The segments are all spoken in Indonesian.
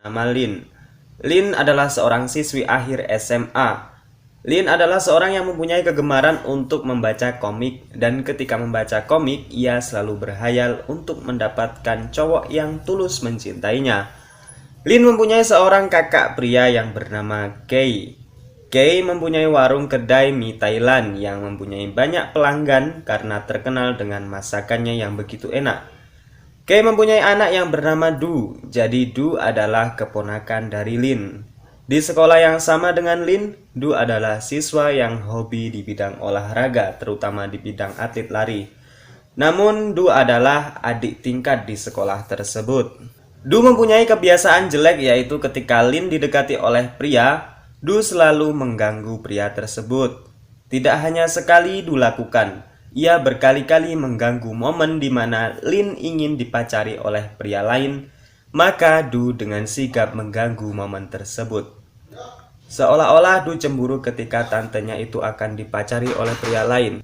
Nama Lin. Lin adalah seorang siswi akhir SMA. Lin adalah seorang yang mempunyai kegemaran untuk membaca komik, dan ketika membaca komik, ia selalu berhayal untuk mendapatkan cowok yang tulus mencintainya. Lin mempunyai seorang kakak pria yang bernama Kei. Kei mempunyai warung kedai mie Thailand yang mempunyai banyak pelanggan karena terkenal dengan masakannya yang begitu enak. Kei mempunyai anak yang bernama Du, jadi Du adalah keponakan dari Lin. Di sekolah yang sama dengan Lin, Du adalah siswa yang hobi di bidang olahraga, terutama di bidang atlet lari. Namun Du adalah adik tingkat di sekolah tersebut. Du mempunyai kebiasaan jelek, yaitu ketika Lin didekati oleh pria, Du selalu mengganggu pria tersebut. Tidak hanya sekali Du lakukan, ia berkali-kali mengganggu momen di mana Lin ingin dipacari oleh pria lain, maka Du dengan sigap mengganggu momen tersebut. Seolah-olah Du cemburu ketika tantenya itu akan dipacari oleh pria lain.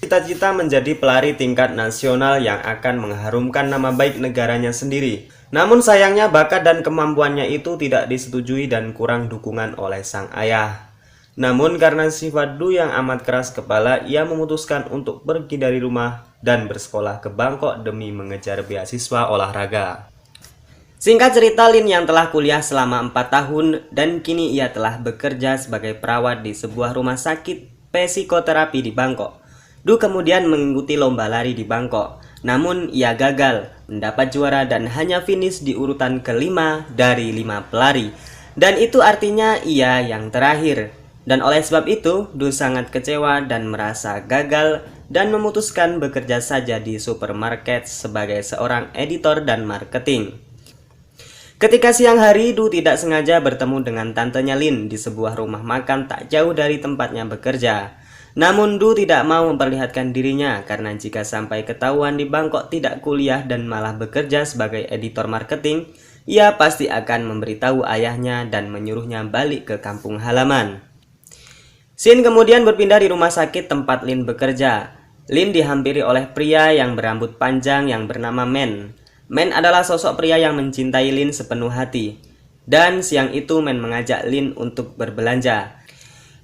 Cita-cita menjadi pelari tingkat nasional yang akan mengharumkan nama baik negaranya sendiri. Namun sayangnya bakat dan kemampuannya itu tidak disetujui dan kurang dukungan oleh sang ayah. Namun karena sifat Du yang amat keras kepala, ia memutuskan untuk pergi dari rumah dan bersekolah ke Bangkok demi mengejar beasiswa olahraga. Singkat cerita, Lin yang telah kuliah selama 4 tahun dan kini ia telah bekerja sebagai perawat di sebuah rumah sakit psikoterapi di Bangkok. Du kemudian mengikuti lomba lari di Bangkok, namun ia gagal mendapat juara dan hanya finish di urutan kelima dari 5 pelari. Dan itu artinya ia yang terakhir. Dan oleh sebab itu, Du sangat kecewa dan merasa gagal dan memutuskan bekerja saja di supermarket sebagai seorang editor dan marketing. Ketika siang hari, Du tidak sengaja bertemu dengan tantenya Lin di sebuah rumah makan tak jauh dari tempatnya bekerja. Namun Du tidak mau memperlihatkan dirinya karena jika sampai ketahuan di Bangkok tidak kuliah dan malah bekerja sebagai editor marketing, ia pasti akan memberitahu ayahnya dan menyuruhnya balik ke kampung halaman. Shin kemudian berpindah di rumah sakit tempat Lin bekerja. Lin dihampiri oleh pria yang berambut panjang yang bernama Men. Men adalah sosok pria yang mencintai Lin sepenuh hati. Dan siang itu Men mengajak Lin untuk berbelanja.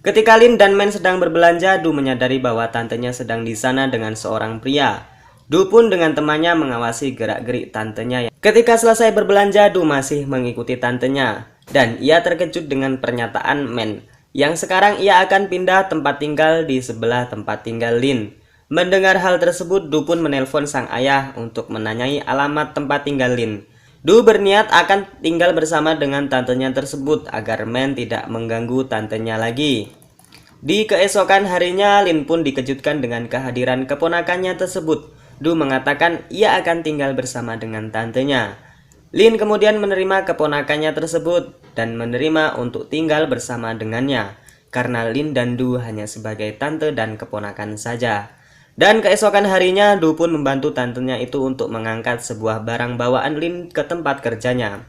Ketika Lin dan Men sedang berbelanja, Du menyadari bahwa tantenya sedang di sana dengan seorang pria. Du pun dengan temannya mengawasi gerak-gerik tantenya. Ketika selesai berbelanja, Du masih mengikuti tantenya. Dan ia terkejut dengan pernyataan Men, yang sekarang ia akan pindah tempat tinggal di sebelah tempat tinggal Lin. Mendengar hal tersebut, Du pun menelpon sang ayah untuk menanyai alamat tempat tinggal Lin. Du berniat akan tinggal bersama dengan tantenya tersebut agar Men tidak mengganggu tantenya lagi. Di keesokan harinya, Lin pun dikejutkan dengan kehadiran keponakannya tersebut. Du mengatakan ia akan tinggal bersama dengan tantenya. Lin kemudian menerima keponakannya tersebut dan menerima untuk tinggal bersama dengannya, karena Lin dan Du hanya sebagai tante dan keponakan saja. Dan keesokan harinya, Du pun membantu tantenya itu untuk mengangkat sebuah barang bawaan Lin ke tempat kerjanya.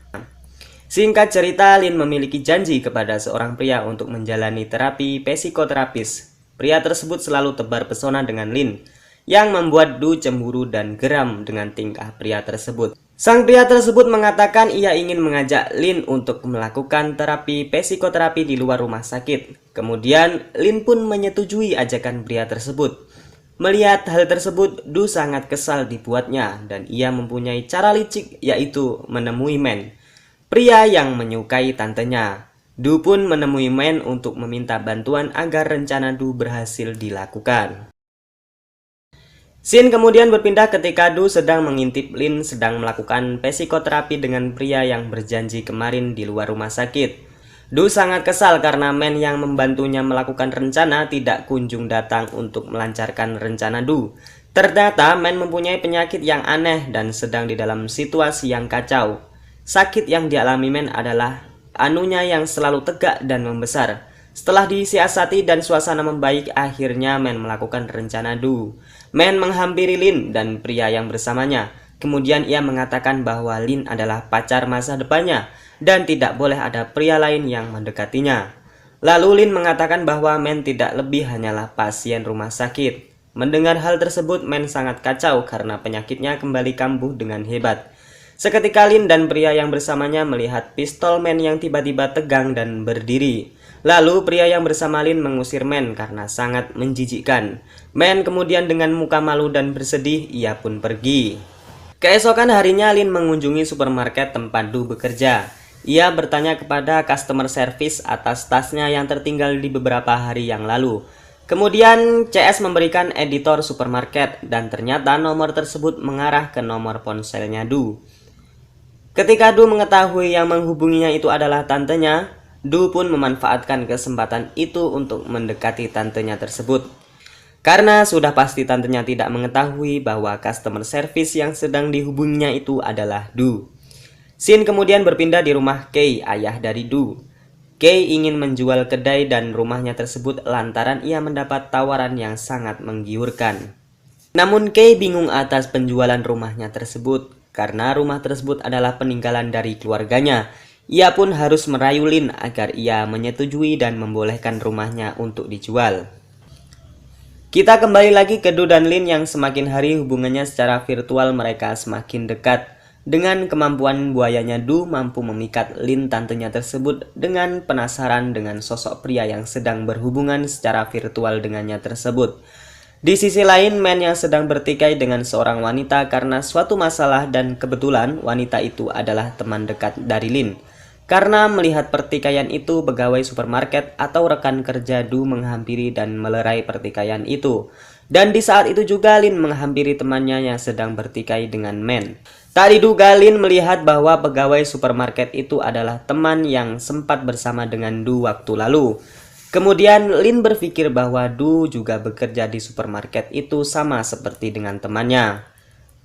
Singkat cerita, Lin memiliki janji kepada seorang pria untuk menjalani terapi psikoterapis. Pria tersebut selalu tebar pesona dengan Lin, yang membuat Du cemburu dan geram dengan tingkah pria tersebut. Sang pria tersebut mengatakan ia ingin mengajak Lin untuk melakukan terapi psikoterapi di luar rumah sakit. Kemudian Lin pun menyetujui ajakan pria tersebut. Melihat hal tersebut, Du sangat kesal dibuatnya dan ia mempunyai cara licik, yaitu menemui Men, pria yang menyukai tantenya. Du pun menemui Men untuk meminta bantuan agar rencana Du berhasil dilakukan. Shin kemudian berpindah ketika Du sedang mengintip Lin sedang melakukan psikoterapi dengan pria yang berjanji kemarin di luar rumah sakit. Du sangat kesal karena Men yang membantunya melakukan rencana tidak kunjung datang untuk melancarkan rencana Du. Ternyata Men mempunyai penyakit yang aneh dan sedang di dalam situasi yang kacau. Sakit yang dialami Men adalah anunya yang selalu tegak dan membesar. Setelah disiasati dan suasana membaik, akhirnya Men melakukan rencana Du. Men menghampiri Lin dan pria yang bersamanya. Kemudian ia mengatakan bahwa Lin adalah pacar masa depannya dan tidak boleh ada pria lain yang mendekatinya. Lalu Lin mengatakan bahwa Men tidak lebih hanyalah pasien rumah sakit. Mendengar hal tersebut, Men sangat kacau karena penyakitnya kembali kambuh dengan hebat. Seketika Lin dan pria yang bersamanya melihat pistol Man yang tiba-tiba tegang dan berdiri. Lalu pria yang bersama Lin mengusir Man karena sangat menjijikkan. Man kemudian dengan muka malu dan bersedih, ia pun pergi. Keesokan harinya Lin mengunjungi supermarket tempat Du bekerja. Ia bertanya kepada customer service atas tasnya yang tertinggal di beberapa hari yang lalu. Kemudian CS memberikan editor supermarket dan ternyata nomor tersebut mengarah ke nomor ponselnya Du. Ketika Du mengetahui yang menghubunginya itu adalah tantenya, Du pun memanfaatkan kesempatan itu untuk mendekati tantenya tersebut. Karena sudah pasti tantenya tidak mengetahui bahwa customer service yang sedang dihubunginya itu adalah Du. Shin kemudian berpindah di rumah Kei, ayah dari Du. Kei ingin menjual kedai dan rumahnya tersebut lantaran ia mendapat tawaran yang sangat menggiurkan. Namun Kei bingung atas penjualan rumahnya tersebut karena rumah tersebut adalah peninggalan dari keluarganya. Ia pun harus merayu Lin agar ia menyetujui dan membolehkan rumahnya untuk dijual. Kita kembali lagi ke Du dan Lin yang semakin hari hubungannya secara virtual mereka semakin dekat. Dengan kemampuan buayanya, Du mampu memikat Lin tantenya tersebut dengan penasaran dengan sosok pria yang sedang berhubungan secara virtual dengannya tersebut. Di sisi lain, Man yang sedang bertikai dengan seorang wanita karena suatu masalah dan kebetulan wanita itu adalah teman dekat dari Lin. Karena melihat pertikaian itu, pegawai supermarket atau rekan kerja Du menghampiri dan melerai pertikaian itu. Dan di saat itu juga Lin menghampiri temannya yang sedang bertikai dengan Man. Tak diduga Lin melihat bahwa pegawai supermarket itu adalah teman yang sempat bersama dengan Du waktu lalu. Kemudian Lin berpikir bahwa Du juga bekerja di supermarket itu sama seperti dengan temannya.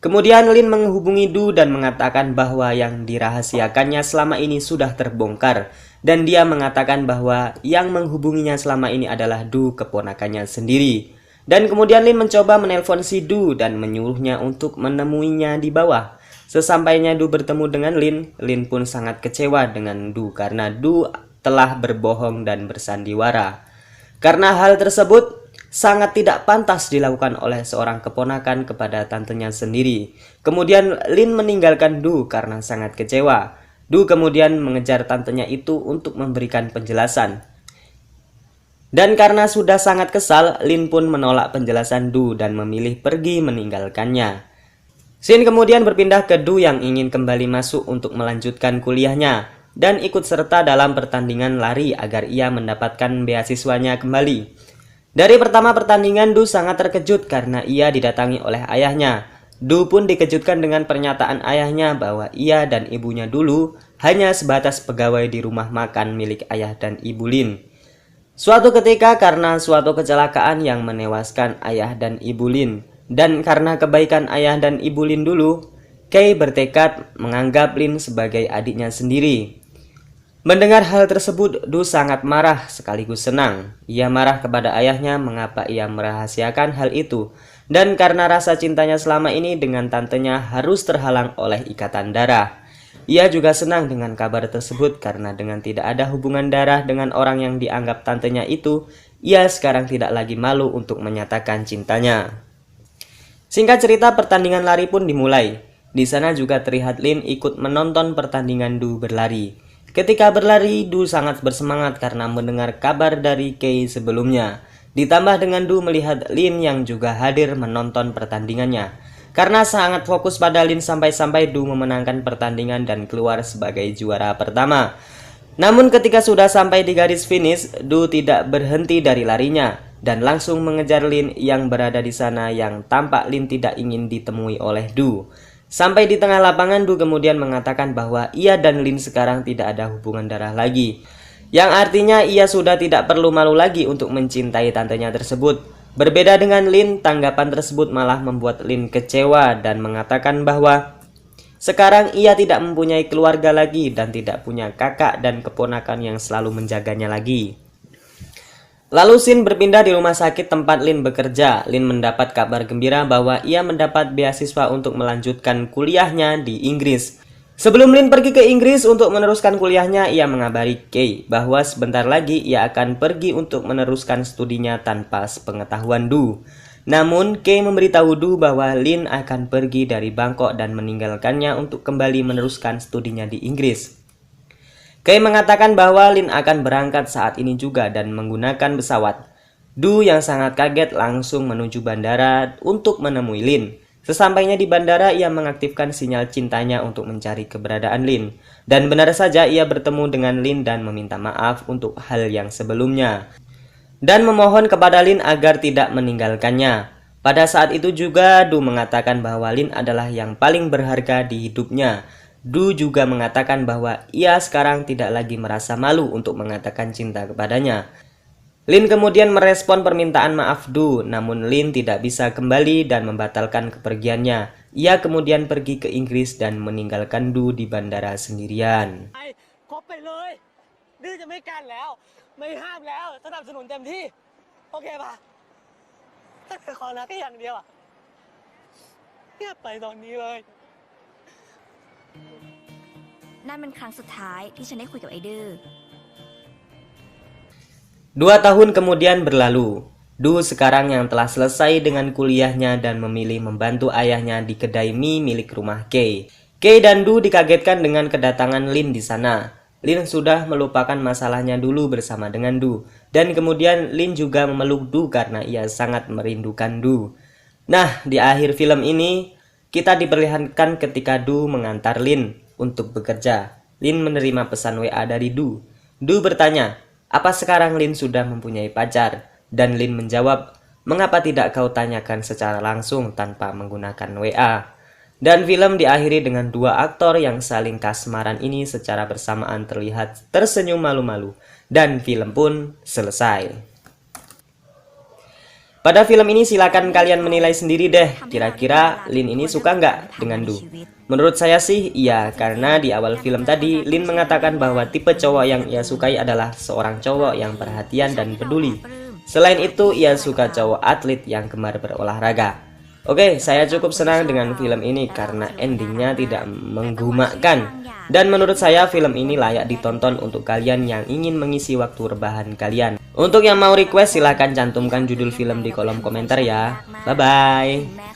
Kemudian Lin menghubungi Du dan mengatakan bahwa yang dirahasiakannya selama ini sudah terbongkar. Dan dia mengatakan bahwa yang menghubunginya selama ini adalah Du, keponakannya sendiri. Dan kemudian Lin mencoba menelpon si Du dan menyuruhnya untuk menemuinya di bawah. Sesampainya Du bertemu dengan Lin, Lin pun sangat kecewa dengan Du karena Du telah berbohong dan bersandiwara. Karena hal tersebut sangat tidak pantas dilakukan oleh seorang keponakan kepada tantenya sendiri. Kemudian Lin meninggalkan Du karena sangat kecewa. Du kemudian mengejar tantenya itu untuk memberikan penjelasan. Dan karena sudah sangat kesal, Lin pun menolak penjelasan Du dan memilih pergi meninggalkannya. Shin kemudian berpindah ke Du yang ingin kembali masuk untuk melanjutkan kuliahnya dan ikut serta dalam pertandingan lari agar ia mendapatkan beasiswanya kembali. Dari pertama pertandingan, Du sangat terkejut karena ia didatangi oleh ayahnya. Du pun dikejutkan dengan pernyataan ayahnya bahwa ia dan ibunya dulu hanya sebatas pegawai di rumah makan milik ayah dan ibu Lin. Suatu ketika karena suatu kecelakaan yang menewaskan ayah dan ibu Lin, dan karena kebaikan ayah dan ibu Lin dulu, Kei bertekad menganggap Lin sebagai adiknya sendiri. Mendengar hal tersebut, Du sangat marah sekaligus senang. Ia marah kepada ayahnya mengapa ia merahasiakan hal itu, dan karena rasa cintanya selama ini dengan tantenya harus terhalang oleh ikatan darah. Ia juga senang dengan kabar tersebut karena dengan tidak ada hubungan darah dengan orang yang dianggap tantenya itu, ia sekarang tidak lagi malu untuk menyatakan cintanya. Singkat cerita, pertandingan lari pun dimulai. Di sana juga terlihat Lin ikut menonton pertandingan Du berlari. Ketika berlari, Du sangat bersemangat karena mendengar kabar dari Kei sebelumnya. Ditambah dengan Du melihat Lin yang juga hadir menonton pertandingannya. Karena sangat fokus pada Lin sampai-sampai Du memenangkan pertandingan dan keluar sebagai juara pertama. Namun ketika sudah sampai di garis finish, Du tidak berhenti dari larinya dan langsung mengejar Lin yang berada di sana yang tampak Lin tidak ingin ditemui oleh Du. Sampai di tengah lapangan, Du kemudian mengatakan bahwa ia dan Lin sekarang tidak ada hubungan darah lagi. Yang artinya ia sudah tidak perlu malu lagi untuk mencintai tantenya tersebut. Berbeda dengan Lin, tanggapan tersebut malah membuat Lin kecewa dan mengatakan bahwa sekarang ia tidak mempunyai keluarga lagi dan tidak punya kakak dan keponakan yang selalu menjaganya lagi. Lalu Shin berpindah di rumah sakit tempat Lin bekerja. Lin mendapat kabar gembira bahwa ia mendapat beasiswa untuk melanjutkan kuliahnya di Inggris. Sebelum Lin pergi ke Inggris untuk meneruskan kuliahnya, ia mengabari Kei bahwa sebentar lagi ia akan pergi untuk meneruskan studinya tanpa sepengetahuan Du. Namun, Kay memberitahu Du bahwa Lin akan pergi dari Bangkok dan meninggalkannya untuk kembali meneruskan studinya di Inggris. Kay mengatakan bahwa Lin akan berangkat saat ini juga dan menggunakan pesawat. Du yang sangat kaget langsung menuju bandara untuk menemui Lin. Sesampainya di bandara, ia mengaktifkan sinyal cintanya untuk mencari keberadaan Lin. Dan benar saja ia bertemu dengan Lin dan meminta maaf untuk hal yang sebelumnya. Dan memohon kepada Lin agar tidak meninggalkannya. Pada saat itu juga Du mengatakan bahwa Lin adalah yang paling berharga di hidupnya. Du juga mengatakan bahwa ia sekarang tidak lagi merasa malu untuk mengatakan cinta kepadanya. Lin kemudian merespon permintaan maaf Du, namun Lin tidak bisa kembali dan membatalkan kepergiannya. Ia kemudian pergi ke Inggris dan meninggalkan Du di bandara sendirian. คบไปเลยดื้อจะไม่กันแล้วไม่ห้ามแล้วสนับสนุนเต็มที่โอเคป่ะถ้าเธอขอนะแค่อย่างเดียวอ่ะเงียบไปตอนนี้เลย นั่นเป็นครั้งสุดท้ายที่ฉันได้คุยกับไอ้ดื้อ 2 tahun kemudian berlalu. Du sekarang yang telah selesai dengan kuliahnya dan memilih membantu ayahnya di kedai mie milik rumah Kay. Kay dan Du dikagetkan dengan kedatangan Lin di sana. Lin sudah melupakan masalahnya dulu bersama dengan Du. Dan kemudian Lin juga memeluk Du karena ia sangat merindukan Du. Nah, di akhir film ini, kita diperlihatkan ketika Du mengantar Lin untuk bekerja. Lin menerima pesan WA dari Du. Du bertanya, apa sekarang Lin sudah mempunyai pacar? Dan Lin menjawab, mengapa tidak kau tanyakan secara langsung tanpa menggunakan WA? Dan film diakhiri dengan 2 aktor yang saling kasmaran ini secara bersamaan terlihat tersenyum malu-malu. Dan film pun selesai. Pada film ini silakan kalian menilai sendiri deh, kira-kira Lin ini suka nggak dengan Du? Menurut saya sih iya, karena di awal film tadi Lin mengatakan bahwa tipe cowok yang ia sukai adalah seorang cowok yang perhatian dan peduli. Selain itu, ia suka cowok atlet yang gemar berolahraga. Oke, saya cukup senang dengan film ini karena endingnya tidak menggumakkan. Dan menurut saya film ini layak ditonton untuk kalian yang ingin mengisi waktu rebahan kalian. Untuk yang mau request silahkan cantumkan judul film di kolom komentar ya. Bye-bye.